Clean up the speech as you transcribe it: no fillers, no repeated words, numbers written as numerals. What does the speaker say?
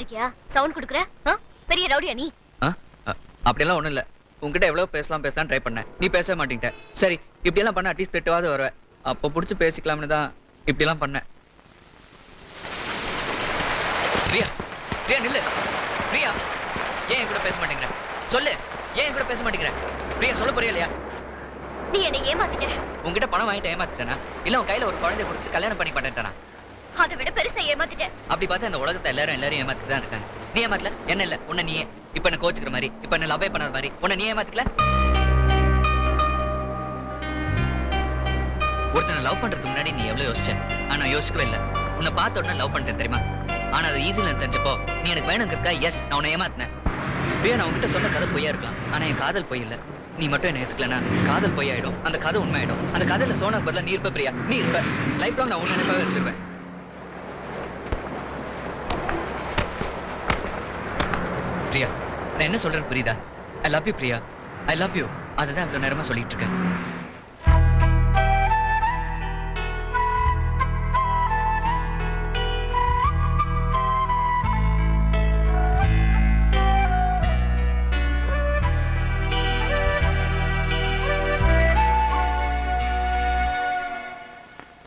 இருக்கியா? சவுண்ட் குடுக்குற? பெரிய ரவுடியா நீ? அப்படியெல்லாம் ஒண்ணும் இல்ல. உன்கிட்ட எவ்வளவு பேசலாம் ட்ரை பண்ணேன். நீ பேசவே மாட்டீங்க. சரி, இப்படி எல்லாம் பண்ண அட்லீஸ்ட் திட்டுவாது வருவேன். அப்ப புடிச்சு பேசிக்கலாம்னு தான் இப்படி எல்லாம் பண்ணேன். பிரியா, பிரியா நில்லு. பிரியா, ஏன் என் கூட பேச மாட்டேங்கிற? சொல்லு, ஏன் என் கூட பேச மாட்டேங்கிற? பிரியா சொல்ல போறியா இல்லையா? நீ என்னை ஏமாத்திட்ட. உன்கிட்ட பணம் வாங்கிட்டு ஏமாத்திட்டேனா? இல்ல உன் கையில ஒரு குழந்தை கொடுத்து கல்யாணம் பண்ணி பண்ணிட்டேனா? அதை விட பெருசா ஏமாத்திட்ட. அப்படி பார்த்தா இந்த உலகத்தை எல்லாரும் ஏமாத்திட்டு தான் இருக்காங்க. நீ ஏமாத்தல, என்ன இல்ல, உன்னை நீயே. இப்ப என்ன கோச்சுக்கிற மாதிரி, இப்ப என்ன லவ்வே பண்ணாத மாதிரி, உன்னை நீ ஏமாத்திக்கல. ஒருத்தனை லவ் பண்றதுக்கு முன்னாடி நீ எவ்வளவு யோசிச்ச? ஆனா யோசிக்கவே இல்ல. உன்னை பார்த்த உடனே லவ் பண்ணிட்டேன் தெரியுமா? ஆனா அது ஈஸியில தெரிஞ்சப்போ நீ எனக்கு வேணுங்கிறக்கா எஸ் நான் உன்னை ஏமாத்தினேன். பிரியா, நான் உன்கிட்ட சொன்ன கதை பொய்யா இருக்கலாம், ஆனா என் காதல் பொய் இல்ல. நீ மட்டும் என்ன ஏத்துக்கலனா காதல் பொய் ஆயிடும், அந்த கதை உண்மை ஆயிடும். அந்த கதையில சோனா பதிலா நீ இருப்ப பிரியா, நீ இருப்ப. லைஃப் லாங் நான் உன்னை நினைப்பாவே இருந்துருவேன். பிரியா, நான் என்ன சொல்றேன்னு புரியுதா? I love you Priya, I love you. அதுதான் இவ்வளவு நேரமா சொல்லிட்டு இருக்கேன்.